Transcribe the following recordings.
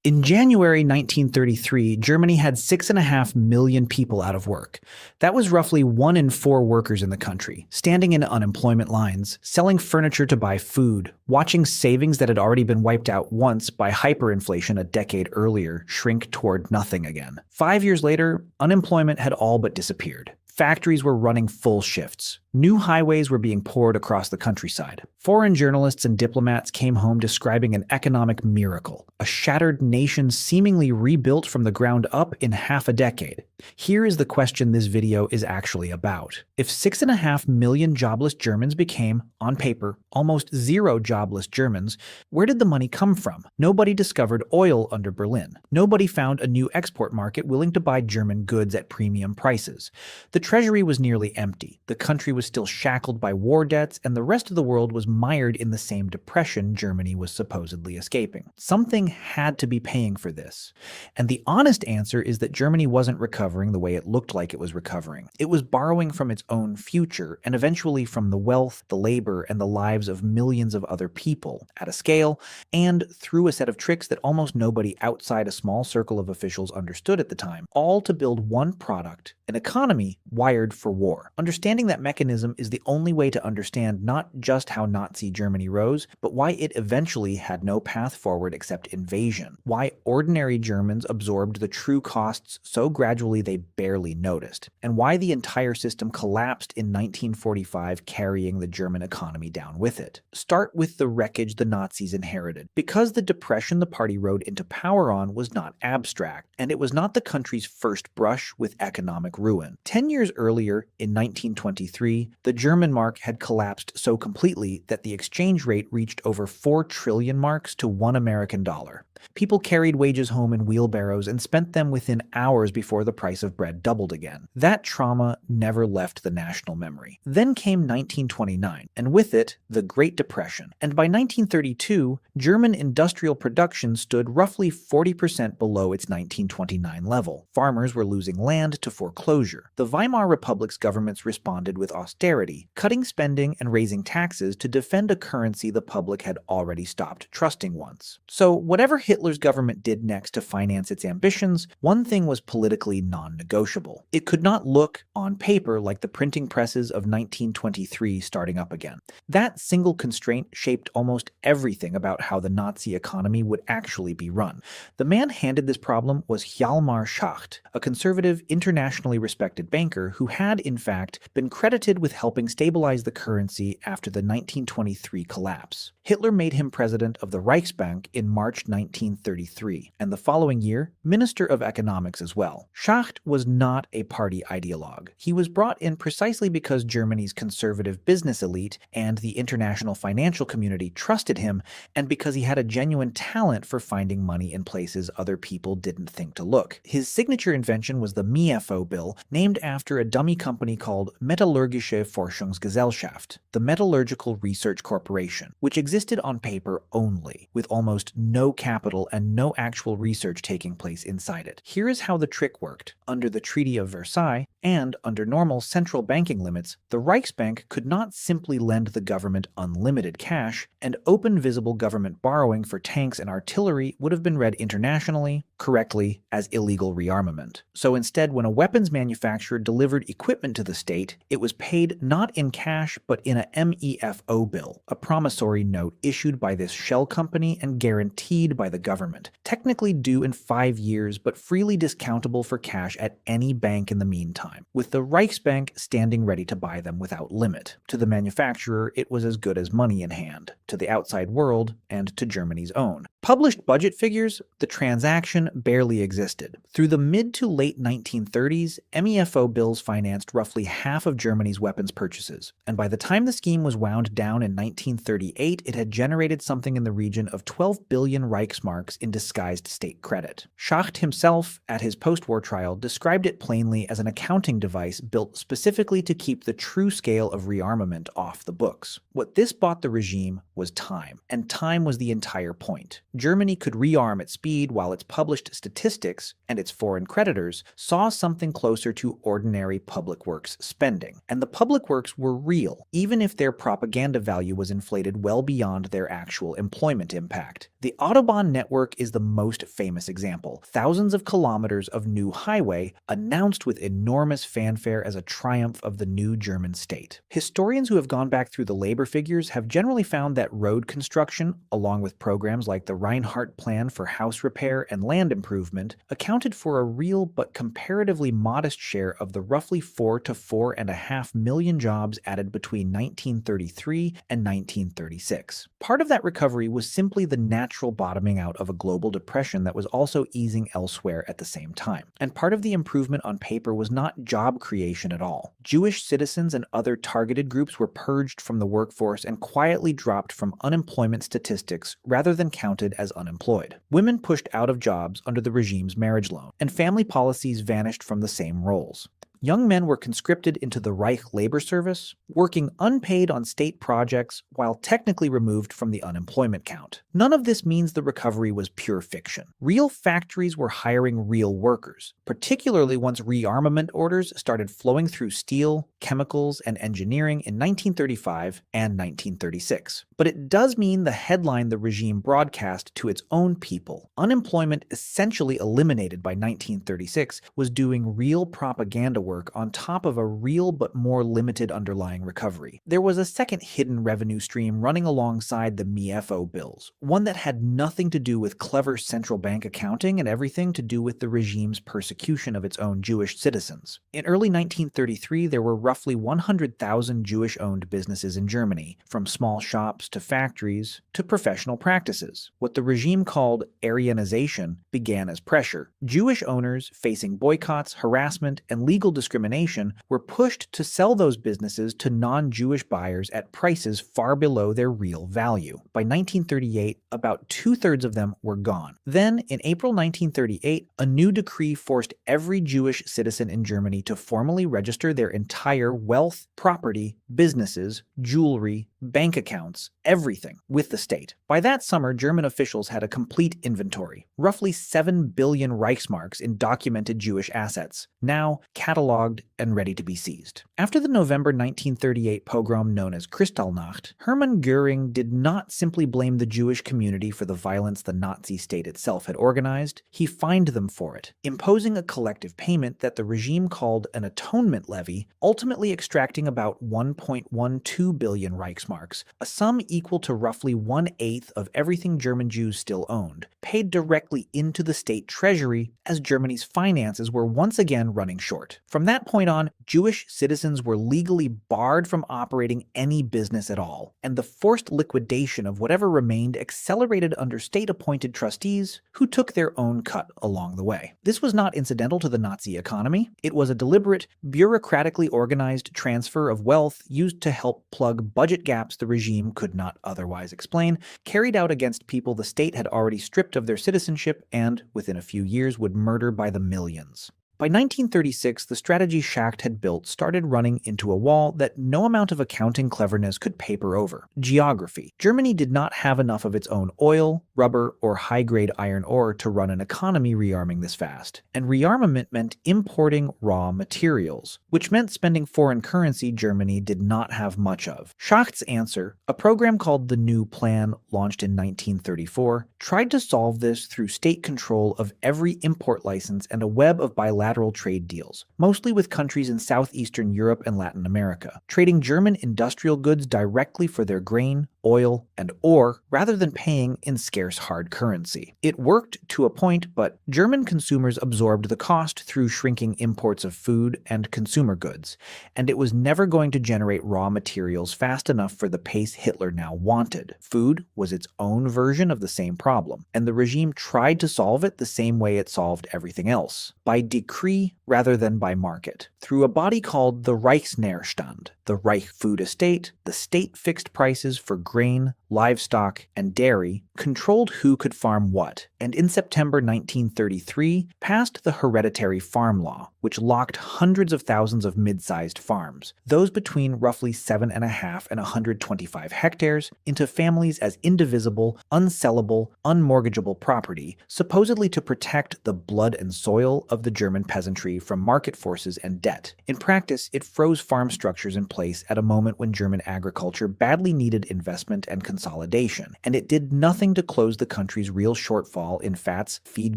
In January 1933, Germany had 6.5 million people out of work. That was roughly 1 in 4 workers in the country, standing in unemployment lines, selling furniture to buy food, watching savings that had already been wiped out once by hyperinflation a decade earlier shrink toward nothing again. 5 years later, unemployment had all but disappeared. Factories were running full shifts. New highways were being poured across the countryside. Foreign journalists and diplomats came home describing an economic miracle, a shattered nation seemingly rebuilt from the ground up in half a decade. Here is the question this video is actually about. If 6.5 million jobless Germans became, on paper, almost zero jobless Germans, where did the money come from? Nobody discovered oil under Berlin. Nobody found a new export market willing to buy German goods at premium prices. The treasury was nearly empty. The country was still shackled by war debts, and the rest of the world was mired in the same depression Germany was supposedly escaping. Something had to be paying for this. And the honest answer is that Germany wasn't recovering the way it looked like it was recovering. It was borrowing from its own future, and eventually from the wealth, the labor, and the lives of millions of other people, at a scale, and through a set of tricks that almost nobody outside a small circle of officials understood at the time, all to build one product, an economy wired for war. Understanding that mechanism is the only way to understand not just how Nazi Germany rose, but why it eventually had no path forward except invasion. Why ordinary Germans absorbed the true costs so gradually they barely noticed. And why the entire system collapsed in 1945, carrying the German economy down with it. Start with the wreckage the Nazis inherited. Because the depression the party rode into power on was not abstract, and it was not the country's first brush with economic ruin. 10 years earlier, in 1923, the German mark had collapsed so completely that the exchange rate reached over 4 trillion marks to $1 American dollar. People carried wages home in wheelbarrows and spent them within hours before the price of bread doubled again. That trauma never left the national memory. Then came 1929, and with it, the Great Depression. And by 1932, German industrial production stood roughly 40% below its 1929 level. Farmers were losing land to foreclosure. The Weimar Republic's governments responded with austerity, cutting spending and raising taxes to defend a currency the public had already stopped trusting once. So whatever Hitler's government did next to finance its ambitions, one thing was politically non-negotiable. It could not look, on paper, like the printing presses of 1923 starting up again. That single constraint shaped almost everything about how the Nazi economy would actually be run. The man handed this problem was Hjalmar Schacht, a conservative, internationally respected banker who had, in fact, been credited with helping stabilize the currency after the 1923 collapse. Hitler made him president of the Reichsbank in March 1933, and the following year, Minister of Economics as well. Schacht was not a party ideologue. He was brought in precisely because Germany's conservative business elite and the international financial community trusted him, and because he had a genuine talent for finding money in places other people didn't think to look. His signature invention was the Mefo bill, named after a dummy company called Metallurgische Forschungsgesellschaft, the Metallurgical Research Corporation, which existed on paper only, with almost no capital and no actual research taking place inside it. Here is how the trick worked. Under the Treaty of Versailles, and under normal central banking limits, the Reichsbank could not simply lend the government unlimited cash, and open visible government borrowing for tanks and artillery would have been read internationally, correctly, as illegal rearmament. So instead, when a weapons manufacturer delivered equipment to the state, it was paid not in cash but in a Mefo bill, a promissory note issued by this shell company and guaranteed by the government, technically due in 5 years but freely discountable for cash at any bank in the meantime, with the Reichsbank standing ready to buy them without limit. To the manufacturer, it was as good as money in hand, to the outside world, and to Germany's own. Published budget figures, the transaction barely existed. Through the mid to late 1930s, Mefo bills financed roughly half of Germany's weapons purchases, and by the time the scheme was wound down in 1938, it had generated something in the region of 12 billion Reichsmarks in disguised state credit. Schacht himself, at his post-war trial, described it plainly as an accounting device built specifically to keep the true scale of rearmament off the books. What this bought the regime was time, and time was the entire point. Germany could rearm at speed while its published statistics and its foreign creditors saw something closer to ordinary public works spending. And the public works were real, even if their propaganda value was inflated well beyond their actual employment impact. The Autobahn network is the most famous example. Thousands of kilometers of new highway announced with enormous fanfare as a triumph of the new German state. Historians who have gone back through the labor figures have generally found that road construction, along with programs like the Reinhardt Plan for house repair and land improvement, accounted for a real but comparatively modest share of the roughly 4 to 4.5 million jobs added between 1933 and 1936. Part of that recovery was simply the natural bottoming out of a global depression that was also easing elsewhere at the same time. And part of the improvement on paper was not job creation at all. Jewish citizens and other targeted groups were purged from the workforce and quietly dropped from unemployment statistics rather than counted as unemployed. Women pushed out of jobs under the regime's marriage loan, and family policies vanished from the same roles. Young men were conscripted into the Reich labor service, working unpaid on state projects while technically removed from the unemployment count. None of this means the recovery was pure fiction. Real factories were hiring real workers, particularly once rearmament orders started flowing through steel, chemicals, and engineering in 1935 and 1936. But it does mean the headline the regime broadcast to its own people, unemployment essentially eliminated by 1936, was doing real propaganda work on top of a real but more limited underlying recovery. There was a second hidden revenue stream running alongside the Mefo bills, one that had nothing to do with clever central bank accounting and everything to do with the regime's persecution of its own Jewish citizens. In early 1933, there were roughly 100,000 Jewish-owned businesses in Germany, from small shops to factories to professional practices. What the regime called Aryanization began as pressure. Jewish owners, facing boycotts, harassment, and legal discrimination, were pushed to sell those businesses to non-Jewish buyers at prices far below their real value. By 1938, about two-thirds of them were gone. Then, in April 1938, a new decree forced every Jewish citizen in Germany to formally register their entire wealth, property, businesses, jewelry, bank accounts, everything, with the state. By that summer, German officials had a complete inventory, roughly 7 billion Reichsmarks in documented Jewish assets, now catalogued and ready to be seized. After the November 1938 pogrom known as Kristallnacht, Hermann Göring did not simply blame the Jewish community for the violence the Nazi state itself had organized, he fined them for it, imposing a collective payment that the regime called an atonement levy, ultimately extracting about 1.12 billion Reichsmarks, a sum equal to roughly 1/8 of everything German Jews still owned, paid directly into the state treasury as Germany's finances were once again running short. From that point on, Jewish citizens were legally barred from operating any business at all, and the forced liquidation of whatever remained accelerated under state-appointed trustees who took their own cut along the way. This was not incidental to the Nazi economy. It was a deliberate, bureaucratically organized transfer of wealth used to help plug budget gaps the regime could not otherwise explain, carried out against people the state had already stripped of their citizenship and, within a few years, would murder by the millions. By 1936, the strategy Schacht had built started running into a wall that no amount of accounting cleverness could paper over. Geography. Germany did not have enough of its own oil, rubber, or high-grade iron ore to run an economy rearming this fast. And rearmament meant importing raw materials, which meant spending foreign currency Germany did not have much of. Schacht's answer, a program called the New Plan, launched in 1934, tried to solve this through state control of every import license and a web of bilateral trade deals, mostly with countries in southeastern Europe and Latin America, trading German industrial goods directly for their grain, oil, and ore rather than paying in scarce hard currency. It worked to a point, but German consumers absorbed the cost through shrinking imports of food and consumer goods, and it was never going to generate raw materials fast enough for the pace Hitler now wanted. Food was its own version of the same problem, and the regime tried to solve it the same way it solved everything else, by decree rather than by market, through a body called the Reichsnährstand, the Reich Food Estate. The state fixed prices for grain, livestock, and dairy, controlled who could farm what, and in September 1933 passed the Hereditary Farm Law, which locked hundreds of thousands of mid-sized farms, those between roughly 7.5 and 125 hectares, into families as indivisible, unsellable, unmortgageable property, supposedly to protect the blood and soil of the German peasantry from market forces and debt. In practice, it froze farm structures in place at a moment when German agriculture badly needed investment and consolidation, and it did nothing to close the country's real shortfall in fats, feed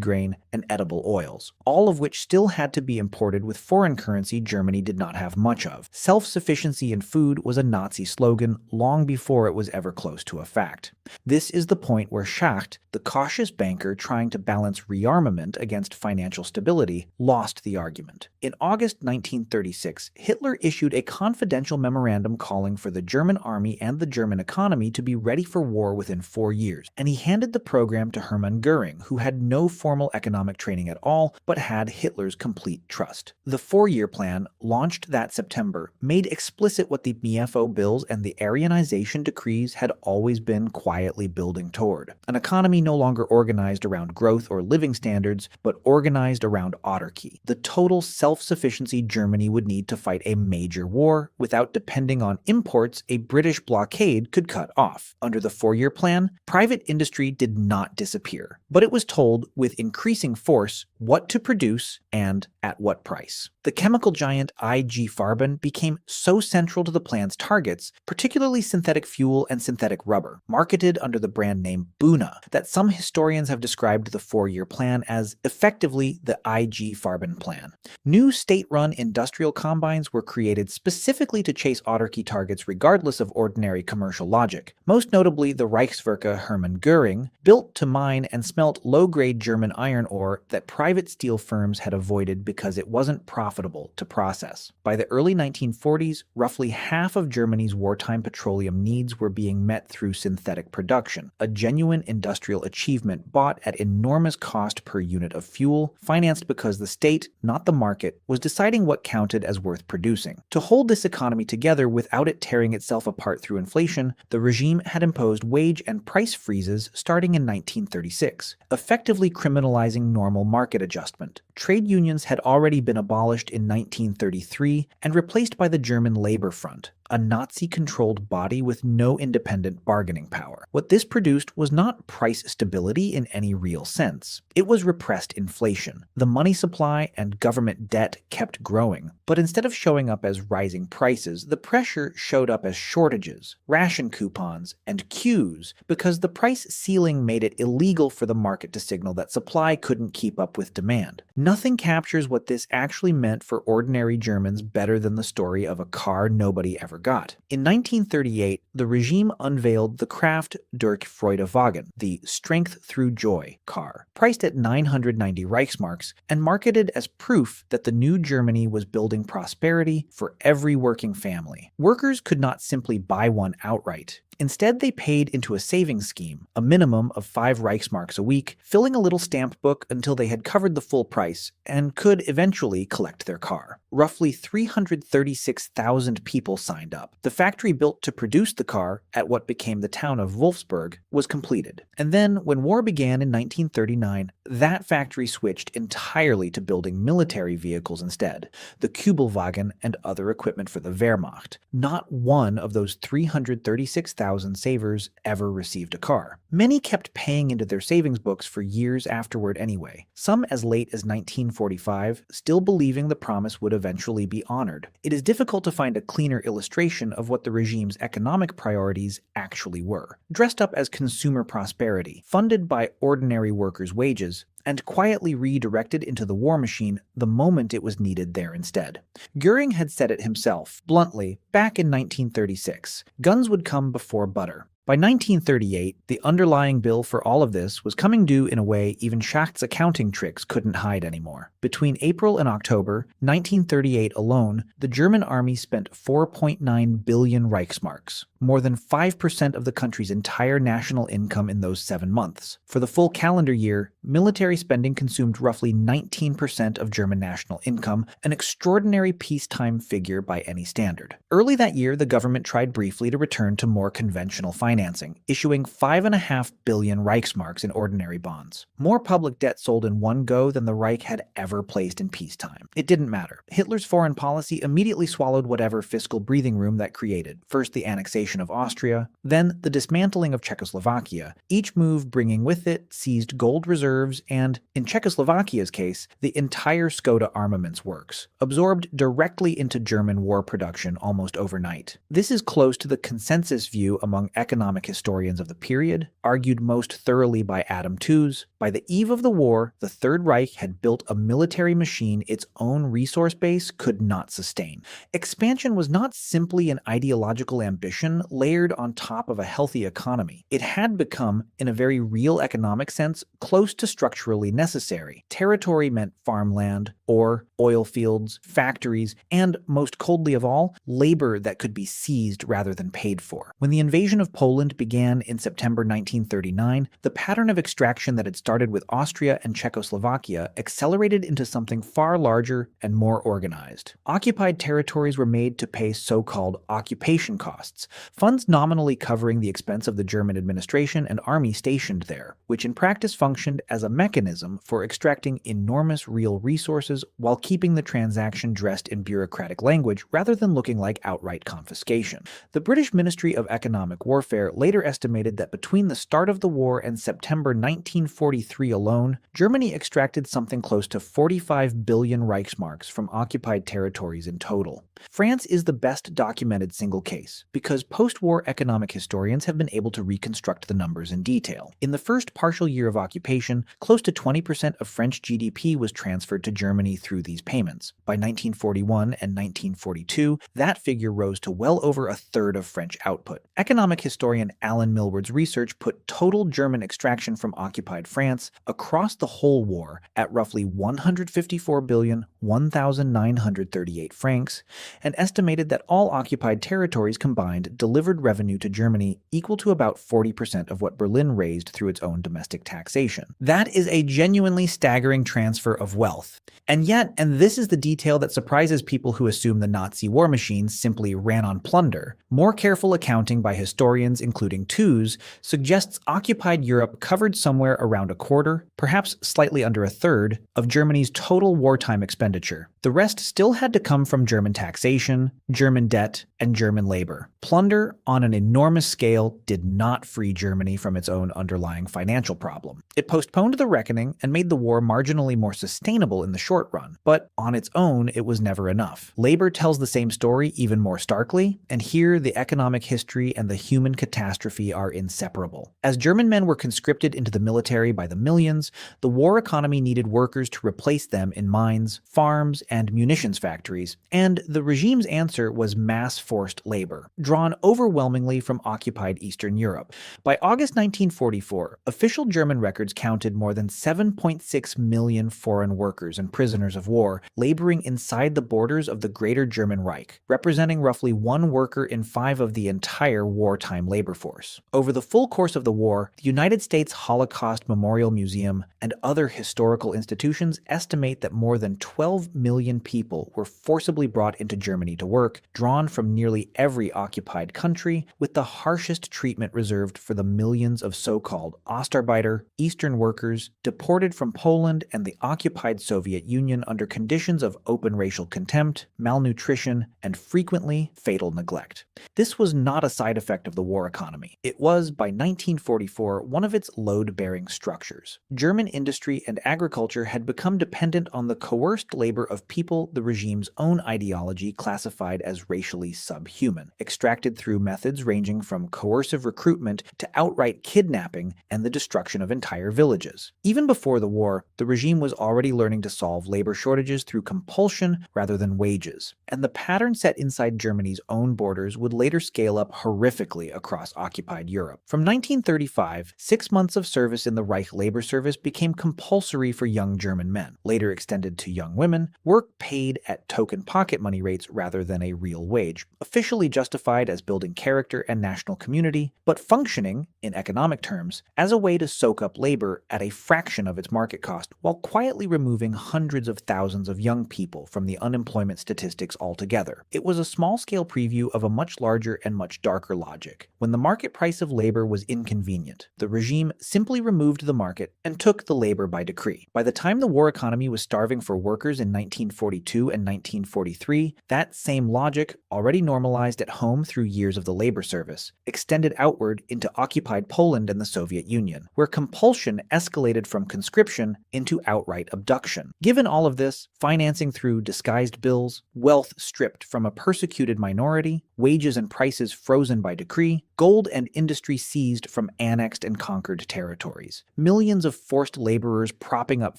grain, and edible oils, all of which still had to be imported with foreign currency Germany did not have much of. Self-sufficiency in food was a Nazi slogan long before it was ever close to a fact. This is the point where Schacht, the cautious banker trying to balance rearmament against financial stability, lost the argument. In August 1936, Hitler issued a confidential memorandum calling for the German army and the German economy to be ready for war within 4 years, and he handed the program to Hermann Göring, who had no formal economic training at all, but had Hitler's complete trust. The 4-year plan, launched that September, made explicit what the Mefo bills and the Aryanization decrees had always been quietly building toward: an economy no longer organized around growth or living standards, but organized around autarky, the total self-sufficiency Germany would need to fight a major war without depending on imports a British blockade could cut off. Under the 4-year plan, private industry did not disappear, but it was told with increasing force what to produce and at what price. The chemical giant IG Farben became so central to the plan's targets, particularly synthetic fuel and synthetic rubber, marketed under the brand name Buna, that some historians have described the 4-year plan as effectively the IG Farben plan. New state-run industrial combines were created specifically to chase autarky targets regardless of ordinary commercial logic, most notably the Reichsbank Hermann Göring, built to mine and smelt low-grade German iron ore that private steel firms had avoided because it wasn't profitable to process. By the early 1940s, roughly half of Germany's wartime petroleum needs were being met through synthetic production, a genuine industrial achievement bought at enormous cost per unit of fuel, financed because the state, not the market, was deciding what counted as worth producing. To hold this economy together without it tearing itself apart through inflation, the regime had imposed wage and price freezes starting in 1936, effectively criminalizing normal market adjustment. Trade unions had already been abolished in 1933 and replaced by the German Labor Front, a Nazi-controlled body with no independent bargaining power. What this produced was not price stability in any real sense. It was repressed inflation. The money supply and government debt kept growing, but instead of showing up as rising prices, the pressure showed up as shortages, ration coupons, and queues, because the price ceiling made it illegal for the market to signal that supply couldn't keep up with demand. Nothing captures what this actually meant for ordinary Germans better than the story of a car nobody ever got. In 1938, the regime unveiled the Kraft durch Freudewagen, the Strength Through Joy car, priced at 990 Reichsmarks and marketed as proof that the new Germany was building prosperity for every working family. Workers could not simply buy one outright. Instead, they paid into a savings scheme, a minimum of 5 Reichsmarks a week, filling a little stamp book until they had covered the full price and could eventually collect their car. Roughly 336,000 people signed up. The factory built to produce the car at what became the town of Wolfsburg was completed. And then, when war began in 1939, that factory switched entirely to building military vehicles instead, the Kübelwagen and other equipment for the Wehrmacht. Not one of those 336,000 savers ever received a car. Many kept paying into their savings books for years afterward anyway, some as late as 1945, still believing the promise would eventually be honored. It is difficult to find a cleaner illustration of what the regime's economic priorities actually were, dressed up as consumer prosperity, funded by ordinary workers' wages, and quietly redirected into the war machine the moment it was needed there instead. Göring had said it himself, bluntly, back in 1936. Guns would come before butter. By 1938, the underlying bill for all of this was coming due in a way even Schacht's accounting tricks couldn't hide anymore. Between April and October 1938 alone, the German army spent 4.9 billion Reichsmarks, more than 5% of the country's entire national income in those 7 months. For the full calendar year, military spending consumed roughly 19% of German national income, an extraordinary peacetime figure by any standard. Early that year, the government tried briefly to return to more conventional finances. financing, issuing 5.5 billion Reichsmarks in ordinary bonds. More public debt sold in one go than the Reich had ever placed in peacetime. It didn't matter. Hitler's foreign policy immediately swallowed whatever fiscal breathing room that created. First the annexation of Austria, then the dismantling of Czechoslovakia, each move bringing with it seized gold reserves and, in Czechoslovakia's case, the entire Skoda armaments works, absorbed directly into German war production almost overnight. This is close to the consensus view among economic historians of the period, argued most thoroughly by Adam Tooze. By the eve of the war, the Third Reich had built a military machine its own resource base could not sustain. Expansion was not simply an ideological ambition layered on top of a healthy economy. It had become, in a very real economic sense, close to structurally necessary. Territory meant farmland, ore, oil fields, factories, and, most coldly of all, labor that could be seized rather than paid for. When the invasion of Poland began in September 1939, the pattern of extraction that had started with Austria and Czechoslovakia accelerated into something far larger and more organized. Occupied territories were made to pay so-called occupation costs, funds nominally covering the expense of the German administration and army stationed there, which in practice functioned as a mechanism for extracting enormous real resources while keeping the transaction dressed in bureaucratic language rather than looking like outright confiscation. The British Ministry of Economic Warfare later estimated that between the start of the war and September 1943 alone, Germany extracted something close to 45 billion Reichsmarks from occupied territories in total. France is the best documented single case, because post-war economic historians have been able to reconstruct the numbers in detail. In the first partial year of occupation, close to 20% of French GDP was transferred to Germany through these payments. By 1941 and 1942, that figure rose to well over a third of French output. Economic historian Alan Milward's research put total German extraction from occupied France across the whole war at roughly 154,001,938 francs, and estimated that all occupied territories combined delivered revenue to Germany equal to about 40% of what Berlin raised through its own domestic taxation. That is a genuinely staggering transfer of wealth. And yet, and this is the detail that surprises people who assume the Nazi war machine simply ran on plunder, more careful accounting by historians, including Tooze, suggests occupied Europe covered somewhere around a quarter, perhaps slightly under a third, of Germany's total wartime expenditure. The rest still had to come from German taxation, German debt, and German labor. Plunder on an enormous scale did not free Germany from its own underlying financial problem. It postponed the reckoning and made the war marginally more sustainable in the short run, but on its own it was never enough. Labor tells the same story even more starkly, and here the economic history and the human catastrophe are inseparable. As German men were conscripted into the military by the millions, the war economy needed workers to replace them in mines, farms, and munitions factories, and the regime's answer was mass forced labor, drawn overwhelmingly from occupied Eastern Europe. By August 1944, official German records counted more than 7.6 million foreign workers and prisoners of war laboring inside the borders of the Greater German Reich, representing roughly 1 worker in 5 of the entire wartime labor force. Over the full course of the war, the United States Holocaust Memorial Museum and other historical institutions estimate that more than 12 million people were forcibly brought into Germany to work, drawn from nearly every occupied country, with the harshest treatment reserved for the millions of so-called Ostarbeiter, Eastern workers, deported from Poland and the occupied Soviet Union under conditions of open racial contempt, malnutrition, and frequently fatal neglect. This was not a side effect of the war economy. It was, by 1944, one of its load-bearing structures. German industry and agriculture had become dependent on the coerced labor of people the regime's own ideology classified as racially subhuman, extracted through methods ranging from coercive recruitment to outright kidnapping and the destruction of entire villages. Even before the war, the regime was already learning to solve labor shortages through compulsion rather than wages, and the pattern set inside Germany's own borders would later scale up horrifically across occupied Europe. From 1935, 6 months of service in the Reich labor service became compulsory for young German men, later extended to young women, work paid at token pocket money rates rather than a real wage, officially justified justified as building character and national community, but functioning, in economic terms, as a way to soak up labor at a fraction of its market cost while quietly removing hundreds of thousands of young people from the unemployment statistics altogether. It was a small-scale preview of a much larger and much darker logic. When the market price of labor was inconvenient, the regime simply removed the market and took the labor by decree. By the time the war economy was starving for workers in 1942 and 1943, that same logic, already normalized at home through years of the labor service, extended outward into occupied Poland and the Soviet Union, where compulsion escalated from conscription into outright abduction. Given all of this, financing through disguised bills, wealth stripped from a persecuted minority, wages and prices frozen by decree, gold and industry seized from annexed and conquered territories, millions of forced laborers propping up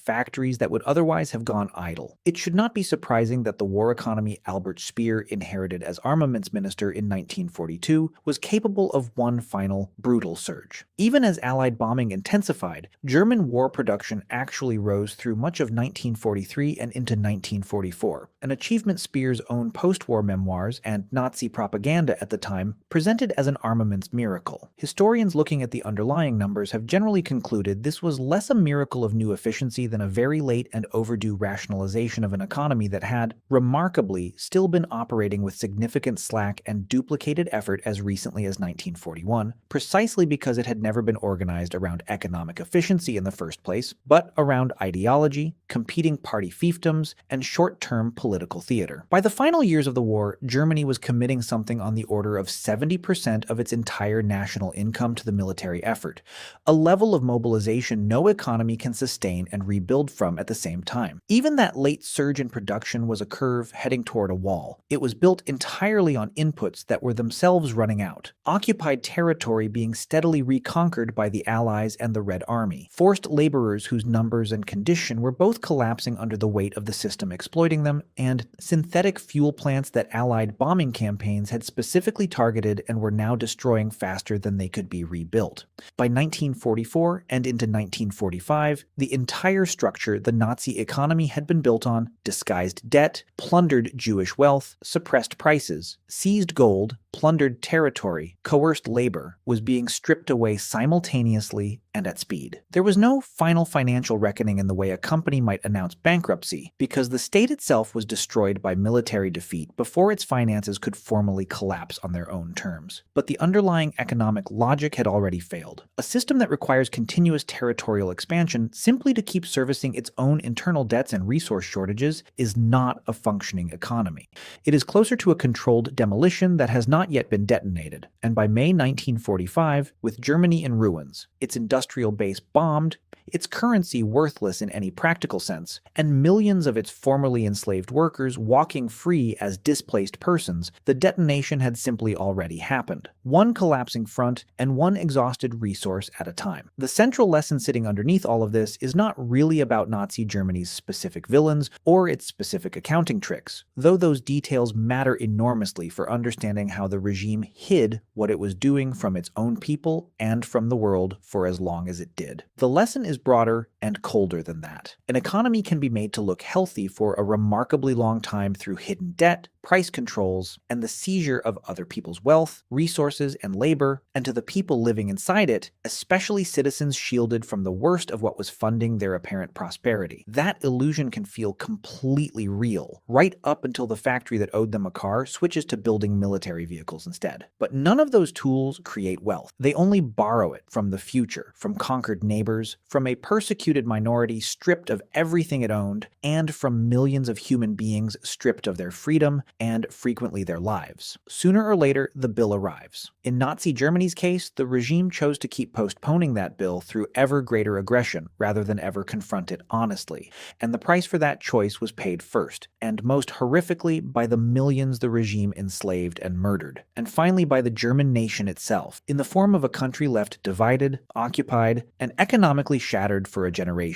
factories that would otherwise have gone idle. It should not be surprising that the war economy Albert Speer inherited as armaments minister in 1942 was capable of one final, brutal surge. Even as Allied bombing intensified, German war production actually rose through much of 1943 and into 1944, an achievement Speer's own post-war memoirs and Nazi propaganda at the time presented as an armaments miracle. Historians looking at the underlying numbers have generally concluded this was less a miracle of new efficiency than a very late and overdue rationalization of an economy that had, remarkably, still been operating with significant slack and duplicated effort as recently as 1941, precisely because it had never been organized around economic efficiency in the first place, but around ideology, competing party fiefdoms, and short-term political theater. By the final years of the war, Germany was committing something on the order of 70% of its entire national income to the military effort, a level of mobilization no economy can sustain and rebuild from at the same time. Even that late surge in production was a curve heading toward a wall. It was built entirely on inputs that were themselves running out, occupied territory being steadily reconquered by the Allies and the Red Army, forced laborers whose numbers and condition were both collapsing under the weight of the system exploiting them, and synthetic fuel plants that Allied bombing campaigns had specifically targeted and were now destroying faster than they could be rebuilt. By 1944 and into 1945, the entire structure the Nazi economy had been built on, disguised debt, plundered Jewish wealth, suppressed prices, seized gold, plundered territory, coerced labor, was being stripped away simultaneously and at speed. There was no final financial reckoning in the way a company might announce bankruptcy, because the state itself was destroyed by military defeat before its finances could formally collapse on their own terms. But the underlying economic logic had already failed. A system that requires continuous territorial expansion simply to keep servicing its own internal debts and resource shortages is not a functioning economy. It is closer to a controlled demolition that has not yet been detonated, and by May 1945, with Germany in ruins, its industrial base bombed, its currency worthless in any practical sense, and millions of its formerly enslaved workers walking free as displaced persons, the detonation had simply already happened. One collapsing front and one exhausted resource at a time. The central lesson sitting underneath all of this is not really about Nazi Germany's specific villains or its specific accounting tricks, though those details matter enormously for understanding how the regime hid what it was doing from its own people and from the world for as long as it did. The lesson is broader and colder than that. An economy can be made to look healthy for a remarkably long time through hidden debt, price controls, and the seizure of other people's wealth, resources, and labor, and to the people living inside it, especially citizens shielded from the worst of what was funding their apparent prosperity. That illusion can feel completely real, right up until the factory that owed them a car switches to building military vehicles instead. But none of those tools create wealth. They only borrow it from the future, from conquered neighbors, from a persecuted minority stripped of everything it owned, and from millions of human beings stripped of their freedom and frequently their lives. Sooner or later, the bill arrives. In Nazi Germany's case, the regime chose to keep postponing that bill through ever greater aggression rather than ever confront it honestly, and the price for that choice was paid first, and most horrifically by the millions the regime enslaved and murdered, and finally by the German nation itself, in the form of a country left divided, occupied, and economically shattered for a generation.